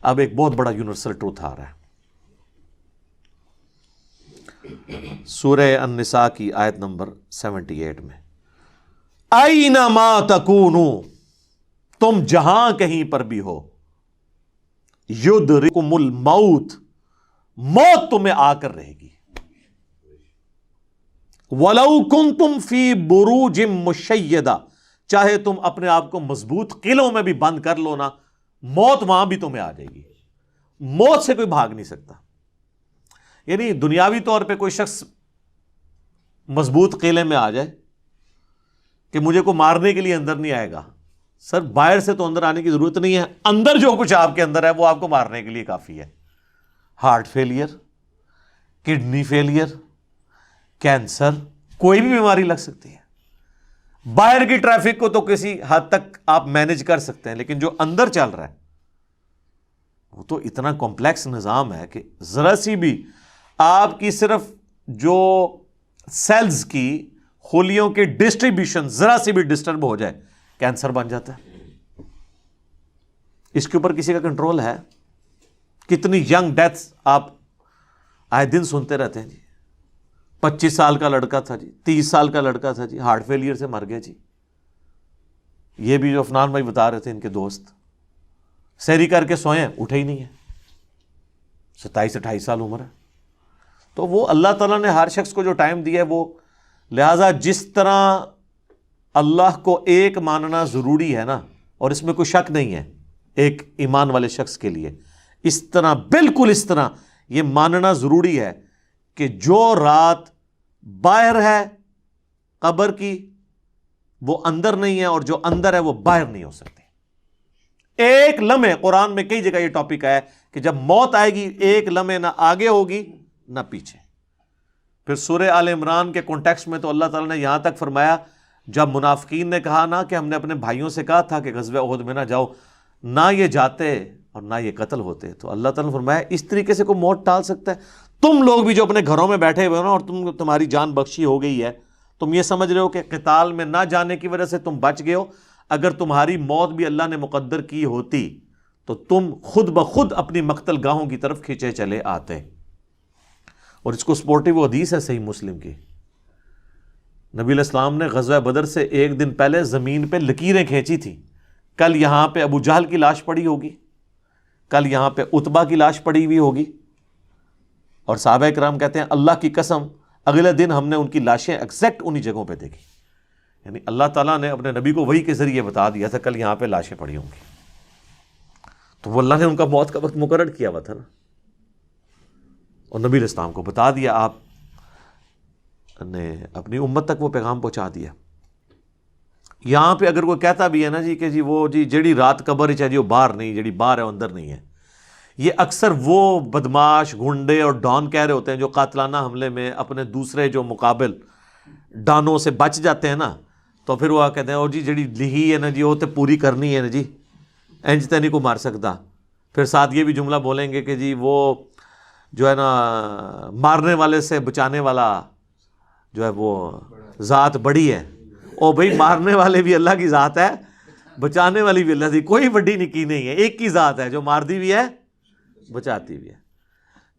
اب ایک بہت بڑا یونیورسل ٹروتھ آ رہا ہے. سورہ النساء کی آیت نمبر 78 میں، اینما تکونوا، تم جہاں کہیں پر بھی ہو، یدرککم الموت، موت تمہیں آ کر رہے گی. وَلَوْ كُنْتُمْ فِي بُرُوجٍ مُشَيَّدَةٍ، چاہے تم اپنے آپ کو مضبوط قلعوں میں بھی بند کر لو نا، موت وہاں بھی تمہیں آ جائے گی. موت سے کوئی بھاگ نہیں سکتا. یعنی دنیاوی طور پہ کوئی شخص مضبوط قلعے میں آ جائے کہ مجھے کو مارنے کے لیے اندر نہیں آئے گا، سر باہر سے تو اندر آنے کی ضرورت نہیں ہے، اندر جو کچھ آپ کے اندر ہے وہ آپ کو مارنے کے لیے کافی ہے. Heart failure, kidney failure, cancer, کوئی بھی بیماری لگ سکتی ہے. باہر کی ٹریفک کو تو کسی حد تک آپ مینج کر سکتے ہیں، لیکن جو اندر چل رہا ہے وہ تو اتنا کمپلیکس نظام ہے کہ ذرا سی بھی آپ کی صرف جو سیلز کی خلیوں کی ڈسٹریبیوشن ذرا سی بھی ڈسٹرب ہو جائے، کینسر بن جاتا ہے. اس کے اوپر کسی کا کنٹرول ہے؟ کتنی ینگ ڈیتھس آپ آئے دن سنتے رہتے ہیں جی. 25 سال کا لڑکا تھا جی، 30 سال کا لڑکا تھا جی، ہارٹ فیلئر سے مر گیا جی. یہ بھی جو عفنان بھائی بتا رہے تھے، ان کے دوست سحری کر کے سوئے ہیں، اٹھے ہی نہیں ہے، 27-28 سال عمر ہے. تو وہ اللہ تعالیٰ نے ہر شخص کو جو ٹائم دیا ہے وہ، لہٰذا جس طرح اللہ کو ایک ماننا ضروری ہے نا، اور اس میں کوئی شک نہیں ہے ایک ایمان والے شخص کے لیے، اس طرح بالکل اس طرح یہ ماننا ضروری ہے کہ جو رات باہر ہے قبر کی وہ اندر نہیں ہے، اور جو اندر ہے وہ باہر نہیں ہو سکتی. ایک لمحے، قرآن میں کئی جگہ یہ ٹاپک ہے کہ جب موت آئے گی ایک لمحے نہ آگے ہوگی نہ پیچھے. پھر سورہ آل عمران کے کانٹیکسٹ میں تو اللہ تعالیٰ نے یہاں تک فرمایا، جب منافقین نے کہا نا کہ ہم نے اپنے بھائیوں سے کہا تھا کہ غزوہ احد میں نہ جاؤ، نہ یہ جاتے اور نہ یہ قتل ہوتے، تو اللہ تعالیٰ نے فرمایا اس طریقے سے کوئی موت ٹال سکتا ہے؟ تم لوگ بھی جو اپنے گھروں میں بیٹھے ہوئے ہو نا، اور تمہاری جان بخشی ہو گئی ہے، تم یہ سمجھ رہے ہو کہ قتال میں نہ جانے کی وجہ سے تم بچ گئے ہو. اگر تمہاری موت بھی اللہ نے مقدر کی ہوتی تو تم خود بخود اپنی مقتل گاہوں کی طرف کھینچے چلے آتے. اور اس کو سپورٹیو حدیث ہے صحیح مسلم کی، نبی علیہ السلام نے غزوہ بدر سے ایک دن پہلے زمین پہ لکیریں کھینچی تھی. کل یہاں پہ ابو جہل کی لاش پڑی ہوگی، کل یہاں پہ عتبہ کی لاش پڑی ہوئی ہوگی، اور صحابہ کرام کہتے ہیں اللہ کی قسم اگلے دن ہم نے ان کی لاشیں ایگزیکٹ انہی جگہوں پہ دیکھی. یعنی اللہ تعالیٰ نے اپنے نبی کو وحی کے ذریعے بتا دیا تھا کل یہاں پہ لاشیں پڑی ہوں گی. تو وہ اللہ نے ان کا موت کا وقت مقرر کیا ہوا تھا نا، اور نبی علیہ السلام کو بتا دیا، آپ نے اپنی امت تک وہ پیغام پہنچا دیا. یہاں پہ اگر کوئی کہتا بھی ہے نا جی کہ جی وہ جی جیڑی رات قبر ہے جی وہ باہر نہیں، جیڑی باہر ہے وہ اندر نہیں ہے، یہ اکثر وہ بدماش گنڈے اور ڈان کہہ رہے ہوتے ہیں جو قاتلانہ حملے میں اپنے دوسرے جو مقابل ڈانوں سے بچ جاتے ہیں نا، تو پھر وہ کہتے ہیں او جی جیڑی لہی ہے نا جی وہ تے پوری کرنی ہے نا جی، انج تے نہیں کو مار سکتا. پھر ساتھ یہ بھی جملہ بولیں گے کہ جی وہ جو ہے نا مارنے والے سے بچانے والا جو ہے وہ ذات بڑی ہے. او بھائی مارنے والے بھی اللہ کی ذات ہے، بچانے والی بھی اللہ کی، کوئی بڑی نکی نہیں ہے، ایک کی ذات ہے جو مارتی بھی ہے بچاتی بھی ہے.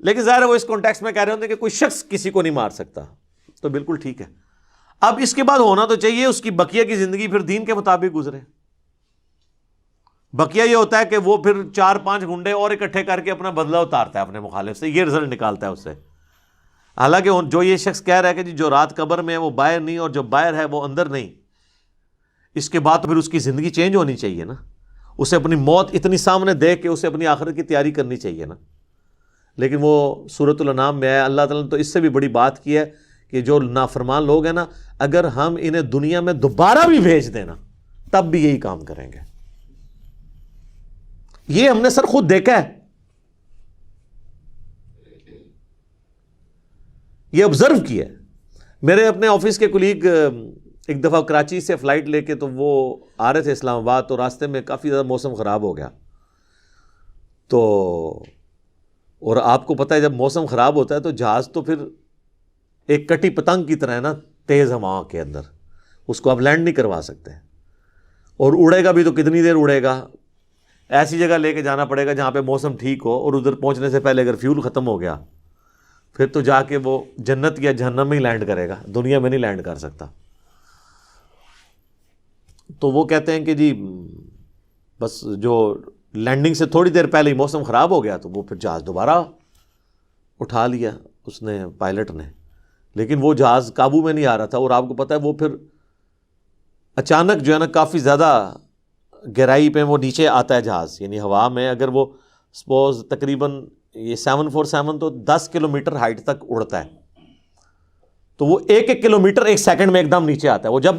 لیکن ظاہر ہے وہ اس کانٹیکسٹ میں کہہ رہے ہوتے ہیں کہ کوئی شخص کسی کو نہیں مار سکتا، تو بالکل ٹھیک ہے. اب اس کے بعد ہونا تو چاہیے اس کی بقیہ کی زندگی پھر دین کے مطابق گزرے. بقیہ یہ ہوتا ہے کہ وہ پھر 4-5 گنڈے اور اکٹھے کر کے اپنا بدلہ اتارتا ہے اپنے مخالف سے، یہ رزلٹ نکالتا ہے اس سے. حالانکہ جو یہ شخص کہہ رہا ہے کہ جی جو رات قبر میں ہے وہ باہر نہیں، اور جو باہر ہے وہ اندر نہیں، اس کے بعد پھر اس کی زندگی چینج ہونی چاہیے نا، اسے اپنی موت اتنی سامنے دیکھ کے اسے اپنی آخرت کی تیاری کرنی چاہیے نا. لیکن وہ سورۃ الانعام میں ہے، اللہ تعالیٰ نے تو اس سے بھی بڑی بات کی ہے کہ جو نافرمان لوگ ہیں نا، اگر ہم انہیں دنیا میں دوبارہ بھی بھیج دینا تب بھی یہی کام کریں گے. یہ ہم نے سر خود دیکھا ہے، یہ آبزرو کیا ہے. میرے اپنے آفس کے کولیگ ایک دفعہ کراچی سے فلائٹ لے کے تو وہ آ رہے تھے اسلام آباد، تو راستے میں کافی زیادہ موسم خراب ہو گیا. تو اور آپ کو پتہ ہے جب موسم خراب ہوتا ہے تو جہاز تو پھر ایک کٹی پتنگ کی طرح ہے نا، تیز ہوا کے اندر اس کو آپ لینڈ نہیں کروا سکتے، اور اڑے گا بھی تو کتنی دیر اڑے گا، ایسی جگہ لے کے جانا پڑے گا جہاں پہ موسم ٹھیک ہو، اور ادھر پہنچنے سے پہلے اگر فیول ختم ہو گیا پھر تو جا کے وہ جنت یا جہنم میں ہی لینڈ کرے گا، دنیا میں نہیں لینڈ کر سکتا۔ تو وہ کہتے ہیں کہ جی بس جو لینڈنگ سے تھوڑی دیر پہلے ہی موسم خراب ہو گیا تو وہ پھر جہاز دوبارہ اٹھا لیا اس نے، پائلٹ نے، لیکن وہ جہاز قابو میں نہیں آ رہا تھا۔ اور آپ کو پتہ ہے وہ پھر اچانک جو ہے نا کافی زیادہ گہرائی پہ وہ نیچے آتا ہے جہاز، یعنی ہوا میں اگر وہ سپوز تقریباً یہ 747 تو 10 کلومیٹر ہائٹ تک اڑتا ہے، تو وہ ایک کلومیٹر 1 سیکنڈ میں ایک دم نیچے آتا ہے۔ وہ جب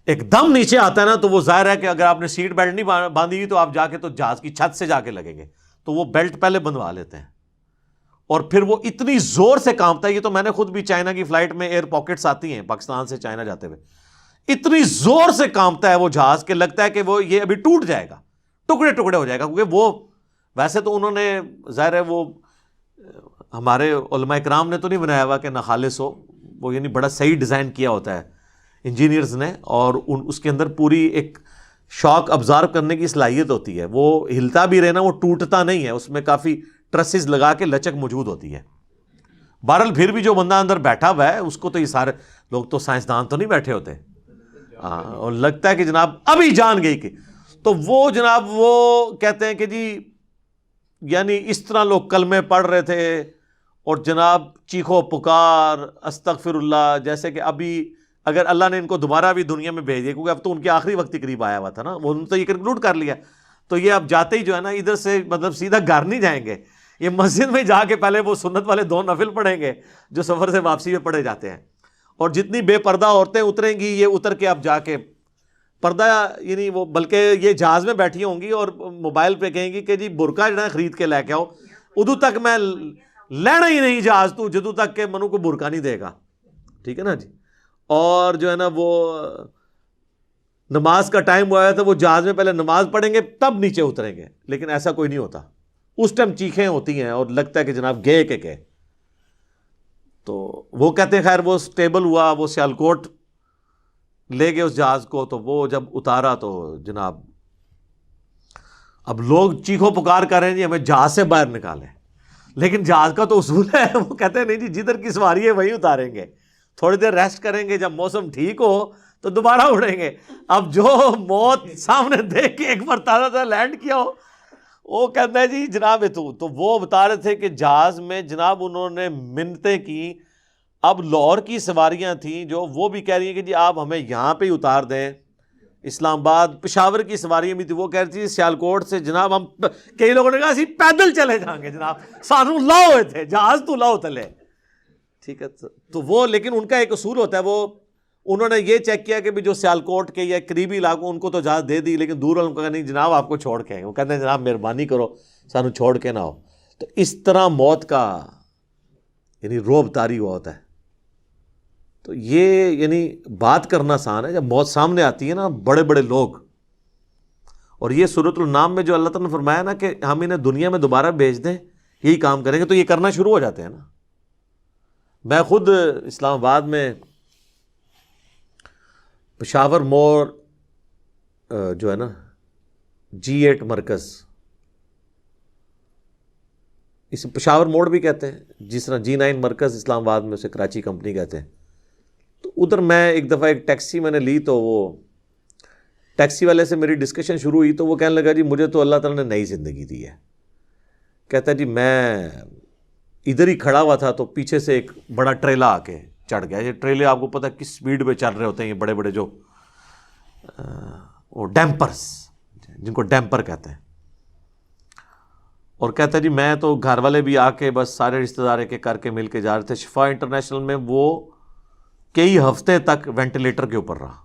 ایک دم نیچے آتا ہے نا تو وہ ظاہر ہے کہ اگر آپ نے سیٹ بیلٹ نہیں باندھی ہوئی تو آپ جا کے تو جہاز کی چھت سے جا کے لگیں گے، تو وہ بیلٹ پہلے بندھوا لیتے ہیں، اور پھر وہ اتنی زور سے کانپتا ہے۔ یہ تو میں نے خود بھی چائنا کی فلائٹ میں ایئر پاکٹس آتی ہیں پاکستان سے چائنا جاتے ہوئے، اتنی زور سے کانپتا ہے وہ جہاز کہ لگتا ہے کہ وہ یہ ابھی ٹوٹ جائے گا، ٹکڑے ٹکڑے ہو جائے گا، کیونکہ وہ ویسے تو انہوں نے ظاہر ہے وہ ہمارے علماء کرام نے تو نہیں بنایا ہوا کہ ناخالص ہو، وہ یعنی بڑا صحیح ڈیزائن کیا ہوتا ہے انجینئرز نے، اور اس کے اندر پوری ایک شاک ابزارو کرنے کی صلاحیت ہوتی ہے، وہ ہلتا بھی رہنا، وہ ٹوٹتا نہیں ہے، اس میں کافی ٹرسز لگا کے لچک موجود ہوتی ہے۔ بہرحال پھر بھی جو بندہ اندر بیٹھا ہوا ہے اس کو تو یہ سارے لوگ تو سائنسدان تو نہیں بیٹھے ہوتے، اور لگتا ہے کہ جناب ابھی جان گئی کہ، تو وہ جناب وہ کہتے ہیں کہ جی یعنی اس طرح لوگ کلمے پڑھ رہے تھے اور جناب چیخو پکار استغفر اللہ، جیسے کہ ابھی اگر اللہ نے ان کو دوبارہ بھی دنیا میں بھیج دیا، کیونکہ اب تو ان کے آخری وقت کے قریب آیا ہوا تھا نا، وہ تو یہ کنکلوڈ کر لیا، تو یہ اب جاتے ہی جو ہے نا ادھر سے مطلب سیدھا گھر نہیں جائیں گے، یہ مسجد میں جا کے پہلے وہ سنت والے 2 نفل پڑھیں گے جو سفر سے واپسی میں پڑھے جاتے ہیں، اور جتنی بے پردہ عورتیں اتریں گی یہ اتر کے اب جا کے پردہ، یعنی وہ بلکہ یہ جہاز میں بیٹھی ہوں گی اور موبائل پہ کہیں گی کہ جی برقع جو ہے خرید کے لے کے آؤ، ادو تک میں لینا ہی نہیں جہاز تو جدو تک کہ منو کو برقع نہیں دے گا، ٹھیک ہے نا جی۔ اور جو ہے نا وہ نماز کا ٹائم ہوا ہے تو وہ جہاز میں پہلے نماز پڑھیں گے تب نیچے اتریں گے، لیکن ایسا کوئی نہیں ہوتا، اس ٹائم چیخیں ہوتی ہیں اور لگتا ہے کہ جناب گئے کہ گئے۔ تو وہ کہتے ہیں خیر وہ سٹیبل ہوا، وہ سیالکوٹ لے گئے اس جہاز کو، تو وہ جب اتارا تو جناب اب لوگ چیخو پکار کر رہے ہیں جی ہمیں جہاز سے باہر نکالیں، لیکن جہاز کا تو اصول ہے، وہ کہتے ہیں نہیں جی جدھر کی سواری ہے وہیں اتاریں گے، تھوڑی دیر ریسٹ کریں گے، جب موسم ٹھیک ہو تو دوبارہ اڑیں گے۔ اب جو موت سامنے دیکھ کے ایک بار تازہ لینڈ کیا ہو، وہ کہتا ہے جی جناب تو وہ بتا رہے تھے کہ جہاز میں جناب انہوں نے منتیں کی، اب لاہور کی سواریاں تھیں جو وہ بھی کہہ رہی ہیں کہ جی آپ ہمیں یہاں پہ ہی اتار دیں، اسلام آباد پشاور کی سواریاں بھی تھی، وہ کہہ رہی تھی سیالکوٹ سے جناب ہم، کئی لوگوں نے کہا اسی پیدل چلے جائیں گے جناب، سانو لاؤ ہوئے تھے جہاز تو لاؤ تلے، ٹھیک ہے۔ تو وہ لیکن ان کا ایک اصول ہوتا ہے، وہ انہوں نے یہ چیک کیا کہ بھی جو سیالکوٹ کے یا قریبی علاقوں ان کو تو اجازت دے دی، لیکن دور والوں کو کہا نہیں جناب آپ کو چھوڑ کے، وہ کہتے ہیں جناب مہربانی کرو سانو چھوڑ کے نہ ہو۔ تو اس طرح موت کا یعنی روب طاری ہوا ہوتا ہے۔ تو یہ یعنی بات کرنا آسان ہے، جب موت سامنے آتی ہے نا بڑے بڑے لوگ، اور یہ سورۃ النام میں جو اللہ تعالیٰ نے فرمایا نا کہ ہم انہیں دنیا میں دوبارہ بھیج دیں یہی کام کریں گے، تو یہ کرنا شروع ہو جاتے ہیں نا۔ میں خود اسلام آباد میں پشاور موڑ جو ہے نا G8 مرکز، اسے پشاور موڑ بھی کہتے ہیں، جس طرح G9 مرکز اسلام آباد میں اسے کراچی کمپنی کہتے ہیں، تو ادھر میں ایک دفعہ ایک ٹیکسی میں نے لی، تو وہ ٹیکسی والے سے میری ڈسکشن شروع ہوئی، تو وہ کہنے لگا جی مجھے تو اللہ تعالیٰ نے نئی زندگی دی ہے، کہتا ہے جی میں ادھر ہی کھڑا ہوا تھا تو پیچھے سے ایک بڑا ٹریلا آ کے چڑھ گیا، یہ ٹریلے آپ کو پتہ ہے کس سپیڈ پہ چل رہے ہوتے ہیں، یہ بڑے بڑے جو وہ ڈیمپرز جن کو ڈیمپر کہتے ہیں، اور کہتا ہے جی میں تو گھر والے بھی آ کے بس سارے رشتہ دار کے کر کے مل کے جا رہے تھے، شفا انٹرنیشنل میں وہ کئی ہفتے تک وینٹیلیٹر کے اوپر رہا،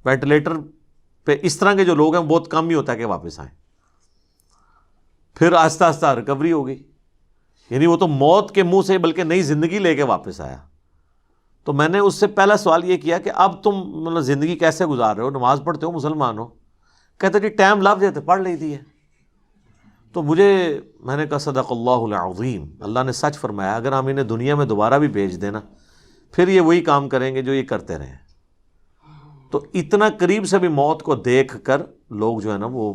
وینٹیلیٹر پہ اس طرح کے جو لوگ ہیں بہت کم ہی ہوتا ہے کہ واپس آئیں، پھر آہستہ آہستہ ریکوری ہو گئی، یعنی وہ تو موت کے منہ سے بلکہ نئی زندگی لے کے واپس آیا۔ تو میں نے اس سے پہلا سوال یہ کیا کہ اب تم مطلب زندگی کیسے گزار رہے ہو، نماز پڑھتے ہو، مسلمان ہو؟ کہتے جی ٹائم لگ جاتے پڑھ لی تھی ہے۔ تو میں نے کہا صدق اللہ العظیم، اللہ نے سچ فرمایا، اگر ہم انہیں دنیا میں دوبارہ بھی بھیج دینا پھر یہ وہی کام کریں گے جو یہ کرتے رہے۔ تو اتنا قریب سے بھی موت کو دیکھ کر لوگ جو ہے نا وہ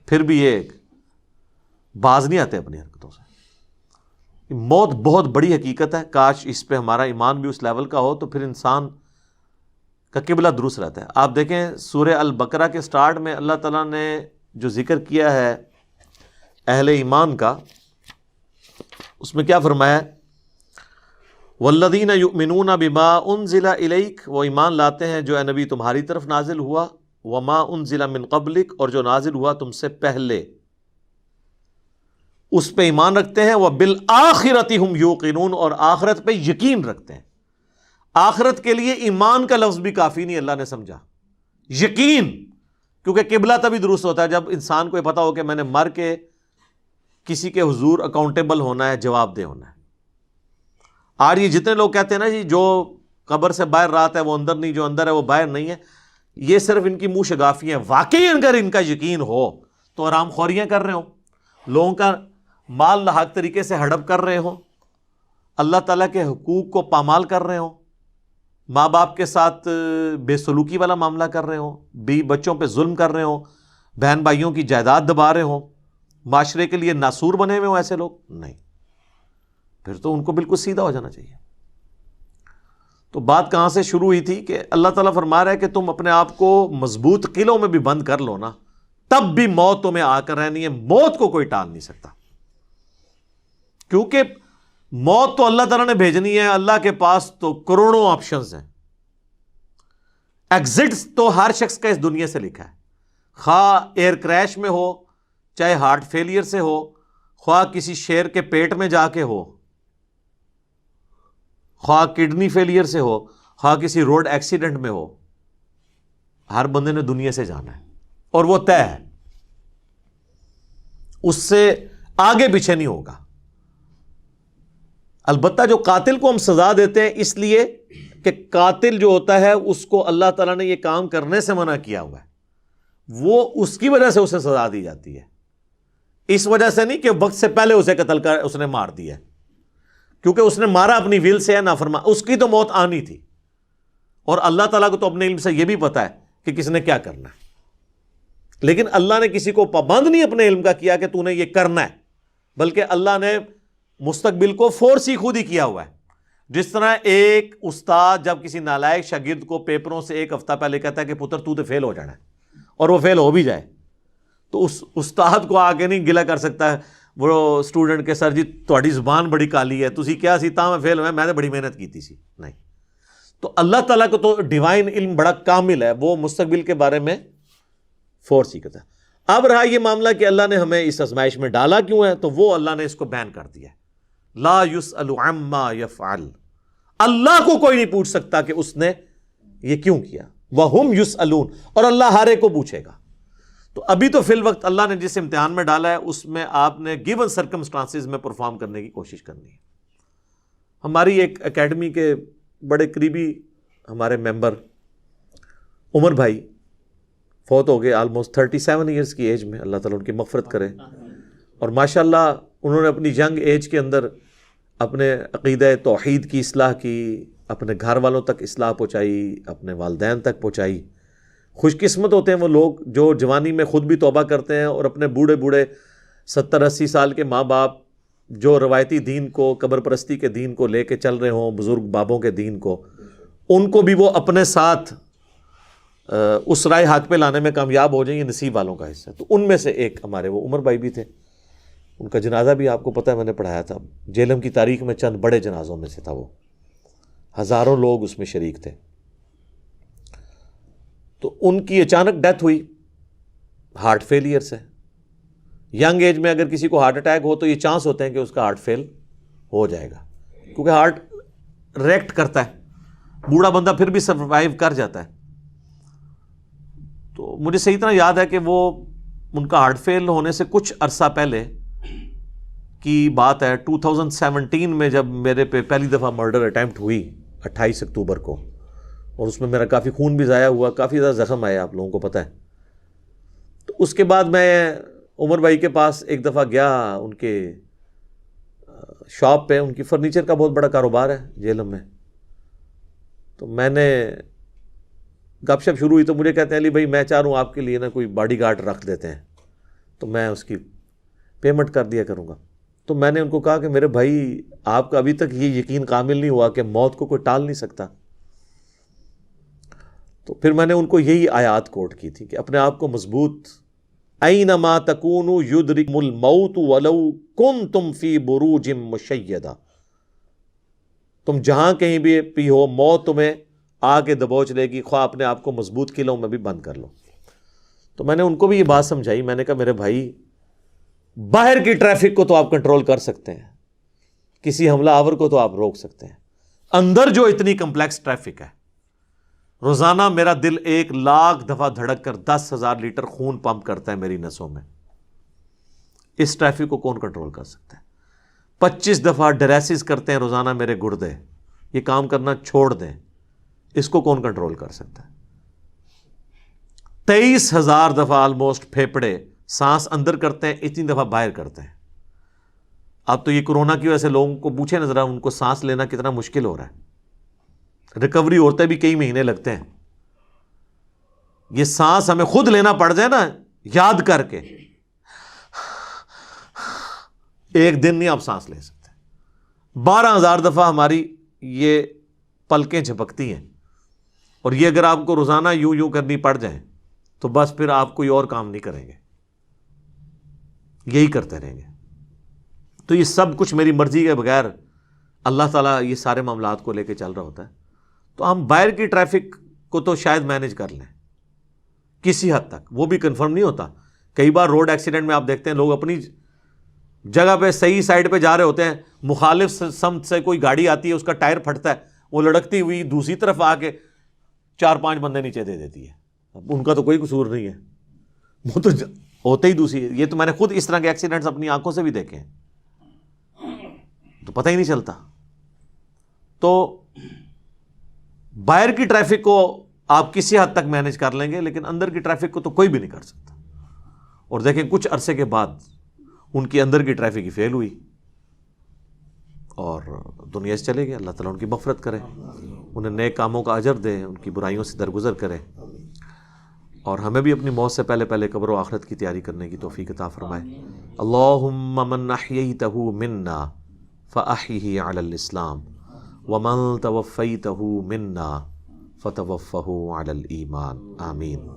پھر بھی یہ باز نہیں آتے اپنی حرکتوں سے. موت بہت بڑی حقیقت ہے. کاش اس پہ ہمارا ایمان بھی اس لیول کا ہو تو پھر انسان کا قبلہ درست رہتا ہے. آپ دیکھیں سورہ البقرہ کے سٹارٹ میں اللہ تعالیٰ نے جو ذکر کیا ہے اہل ایمان کا، اس میں کیا فرمایا؟ والذین یؤمنون بما انزل الیک، وہ ایمان لاتے ہیں جو اے نبی تمہاری طرف نازل ہوا، وما انزل من قبلک، اور جو نازل ہوا تم سے پہلے، اس پہ ایمان رکھتے ہیں. وبالآخرۃ ہم یوقنون، اور آخرت پہ یقین رکھتے ہیں. آخرت کے لیے ایمان کا لفظ بھی کافی نہیں، اللہ نے سمجھا یقین، کیونکہ قبلہ تبھی درست ہوتا ہے جب انسان کو یہ پتا ہو کہ میں نے مر کے کسی کے حضور اکاؤنٹیبل ہونا ہے، جواب دہ ہونا ہے. آج یہ جتنے لوگ کہتے ہیں نا جی جو قبر سے باہر رات ہے وہ اندر نہیں، جو اندر ہے وہ باہر نہیں ہے، یہ صرف ان کی منہ شگافی ہیں. واقعی اگر ان کا یقین ہو تو حرام خوریاں کر رہے ہوں، لوگوں کا مال ناحق طریقے سے ہڑپ کر رہے ہوں، اللہ تعالیٰ کے حقوق کو پامال کر رہے ہوں، ماں باپ کے ساتھ بے سلوکی والا معاملہ کر رہے ہوں، بیوی بچوں پہ ظلم کر رہے ہوں، بہن بھائیوں کی جائیداد دبا رہے ہوں، معاشرے کے لیے ناسور بنے ہوئے ہوں، ایسے لوگ نہیں، پھر تو ان کو بالکل سیدھا ہو جانا چاہیے. تو بات کہاں سے شروع ہوئی تھی کہ اللہ تعالیٰ فرما رہا ہے کہ تم اپنے آپ کو مضبوط قلعوں میں بھی بند کر لو نا، تب بھی موت تمہیں آ کر رہنی ہے. موت کو کوئی ٹال نہیں سکتا، کیونکہ موت تو اللہ تعالیٰ نے بھیجنی ہے. اللہ کے پاس تو کروڑوں آپشنز ہیں. ایگزٹس تو ہر شخص کا اس دنیا سے لکھا ہے، خواہ ایئر کریش میں ہو، چاہے ہارٹ فیلئر سے ہو، خواہ کسی شیر کے پیٹ میں جا کے ہو، خواہ کڈنی فیلئر سے ہو، خواہ کسی روڈ ایکسیڈنٹ میں ہو، ہر بندے نے دنیا سے جانا ہے اور وہ طے ہے، اس سے آگے پیچھے نہیں ہوگا. البتہ جو قاتل کو ہم سزا دیتے ہیں اس لیے کہ قاتل جو ہوتا ہے اس کو اللہ تعالیٰ نے یہ کام کرنے سے منع کیا ہوا ہے، وہ اس کی وجہ سے اسے سزا دی جاتی ہے، اس وجہ سے نہیں کہ وقت سے پہلے اسے قتل کر اس نے مار دیا ہے، کیونکہ اس نے مارا اپنی ویل سے ہے، نافرمان، اس کی تو موت آنی تھی. اور اللہ تعالیٰ کو تو اپنے علم سے یہ بھی پتا ہے کہ کس نے کیا کرنا ہے، لیکن اللہ نے کسی کو پابند نہیں اپنے علم کا کیا کہ تو نے یہ کرنا ہے، بلکہ اللہ نے مستقبل کو فورس ہی خود ہی کیا ہوا ہے. جس طرح ایک استاد جب کسی نالائق شاگرد کو پیپروں سے ایک ہفتہ پہلے کہتا ہے کہ پتر تو فیل ہو جانا ہے، اور وہ فیل ہو بھی جائے، تو اس استاد کو آگے نہیں گلا کر سکتا ہے وہ اسٹوڈنٹ کے سر جی تہاڈی زبان بڑی کالی ہے، تسی کیا سی تاں میں فیل ہویا، میں نے بڑی محنت کی سی. نہیں، تو اللہ تعالیٰ کو تو ڈیوائن علم بڑا کامل ہے، وہ مستقبل کے بارے میں فورس ہی کرتا ہے. اب رہا یہ معاملہ کہ اللہ نے ہمیں اس آزمائش میں ڈالا کیوں ہے، تو وہ اللہ نے اس کو بیان کر دیا ہے. لا یسأل عما یفعل، اللہ کو کوئی نہیں پوچھ سکتا کہ اس نے یہ کیوں کیا. وہم یسألون، اور اللہ ہر ایک کو پوچھے گا. تو ابھی تو فی الوقت اللہ نے جس امتحان میں ڈالا ہے اس میں آپ نے گیون سرکمسٹانسز میں پرفارم کرنے کی کوشش کرنی ہے. ہماری ایک اکیڈمی کے بڑے قریبی ہمارے ممبر عمر بھائی فوت ہو گئے آلموسٹ 37 ایئرس کی ایج میں، اللہ تعالیٰ ان کی مغفرت کرے. اور ماشاءاللہ انہوں نے اپنی ینگ ایج کے اندر اپنے عقیدہ توحید کی اصلاح کی، اپنے گھر والوں تک اصلاح پہنچائی، اپنے والدین تک پہنچائی. خوش قسمت ہوتے ہیں وہ لوگ جو جوانی میں خود بھی توبہ کرتے ہیں اور اپنے بوڑھے 70-80 سال کے ماں باپ جو روایتی دین کو، قبر پرستی کے دین کو لے کے چل رہے ہوں، بزرگ بابوں کے دین کو، ان کو بھی وہ اپنے ساتھ اس رائے حق پہ لانے میں کامیاب ہو جائیں، یہ نصیب والوں کا حصہ ہے. تو ان میں سے ایک ہمارے وہ عمر بھائی بھی تھے. ان کا جنازہ بھی آپ کو پتہ ہے میں نے پڑھایا تھا، جہلم کی تاریخ میں چند بڑے جنازوں میں سے تھا، وہ ہزاروں لوگ اس میں شریک تھے. تو ان کی اچانک ڈیتھ ہوئی ہارٹ فیلئر سے. ینگ ایج میں اگر کسی کو ہارٹ اٹیک ہو تو یہ چانس ہوتے ہیں کہ اس کا ہارٹ فیل ہو جائے گا، کیونکہ ہارٹ ریئیکٹ کرتا ہے. بوڑھا بندہ پھر بھی سروائیو کر جاتا ہے. تو مجھے صحیح طرح یاد ہے کہ وہ ان کا ہارٹ فیل ہونے سے کچھ عرصہ پہلے کی بات ہے، 2017 میں جب میرے پہ پہلی دفعہ مرڈر اٹیمپٹ ہوئی 28 اکتوبر کو، اور اس میں میرا کافی خون بھی ضائع ہوا، کافی زیادہ زخم آیا، آپ لوگوں کو پتہ ہے. تو اس کے بعد میں عمر بھائی کے پاس ایک دفعہ گیا، ان کے شاپ پہ، ان کی فرنیچر کا بہت بڑا کاروبار ہے جہلم میں. تو میں نے گپ شپ شروع ہوئی تو مجھے کہتے ہیں علی بھائی میں چاہ رہا ہوں آپ کے لیے نا کوئی باڈی گارڈ رکھ دیتے ہیں. تو میں اس کی پیمنٹ کر دیا کروں گا. تو میں نے ان کو کہا کہ میرے بھائی آپ کا ابھی تک یہ یقین کامل نہیں ہوا کہ موت کو کوئی ٹال نہیں سکتا. تو پھر میں نے ان کو یہی آیات کوٹ کی تھی کہ اپنے آپ کو مضبوط، اینما تکونوا یدرککم الموت ولو کنتم فی بروج مشیدہ، تم جہاں کہیں بھی ہو موت تمہیں آ کے دبوچ لے گی، خواہ اپنے آپ کو مضبوط قلعوں میں بھی بند کر لو. تو میں نے ان کو بھی یہ بات سمجھائی. میں نے کہا میرے بھائی باہر کی ٹریفک کو تو آپ کنٹرول کر سکتے ہیں، کسی حملہ آور کو تو آپ روک سکتے ہیں، اندر جو اتنی کمپلیکس ٹریفک ہے، روزانہ میرا دل 1,00,000 دفعہ دھڑک کر 10,000 لیٹر خون پمپ کرتا ہے میری نسوں میں، اس ٹریفک کو کون کنٹرول کر سکتا ہے؟ 25 دفعہ ڈریسز کرتے ہیں روزانہ میرے گردے، یہ کام کرنا چھوڑ دیں، اس کو کون کنٹرول کر سکتا ہے؟ 23,000 دفعہ آلموسٹ پھیپڑے سانس اندر کرتے ہیں، اتنی دفعہ باہر کرتے ہیں. اب تو یہ کورونا کی وجہ سے لوگوں کو پوچھیں نظر، ان کو سانس لینا کتنا مشکل ہو رہا ہے، ریکوری ہوتے بھی کئی مہینے لگتے ہیں. یہ سانس ہمیں خود لینا پڑ جائے نا یاد کر کے، ایک دن نہیں آپ سانس لے سکتے. 12,000 دفعہ ہماری یہ پلکیں جھپکتی ہیں، اور یہ اگر آپ کو روزانہ یوں کرنی پڑ جائیں تو بس پھر آپ کوئی اور کام نہیں کریں گے، یہی کرتے رہیں گے. تو یہ سب کچھ میری مرضی کے بغیر اللہ تعالیٰ یہ سارے معاملات کو لے کے چل رہا ہوتا ہے. تو ہم باہر کی ٹریفک کو تو شاید مینیج کر لیں کسی حد تک، وہ بھی کنفرم نہیں ہوتا. کئی بار روڈ ایکسیڈنٹ میں آپ دیکھتے ہیں لوگ اپنی جگہ پہ صحیح سائڈ پہ جا رہے ہوتے ہیں، مخالف سمت سے کوئی گاڑی آتی ہے، اس کا ٹائر پھٹتا ہے، وہ لڑکتی ہوئی دوسری طرف آ کے 4-5 بندے نیچے دے دیتی ہے. اب ان کا تو کوئی قصور نہیں ہے، وہ تو ہوتے ہی دوسری. یہ تو میں نے خود اس طرح کے ایکسیڈنٹس اپنی آنکھوں سے بھی دیکھے ہیں، تو پتہ ہی نہیں چلتا. تو باہر کی ٹریفک کو آپ کسی حد تک مینیج کر لیں گے، لیکن اندر کی ٹریفک کو تو کوئی بھی نہیں کر سکتا. اور دیکھیں کچھ عرصے کے بعد ان کی اندر کی ٹریفک ہی فیل ہوئی اور دنیا سے چلے گئے. اللہ تعالیٰ ان کی مغفرت کرے، انہیں نیک کاموں کا اجر دے، ان کی برائیوں سے درگزر کرے، اور ہمیں بھی اپنی موت سے پہلے پہلے قبر و آخرت کی تیاری کرنے کی توفیق عطا فرمائے. اللہم من احییتہ منا فاحیہ علی الاسلام ومن توفیتہ منا فتوفہ علی الایمان. آمین.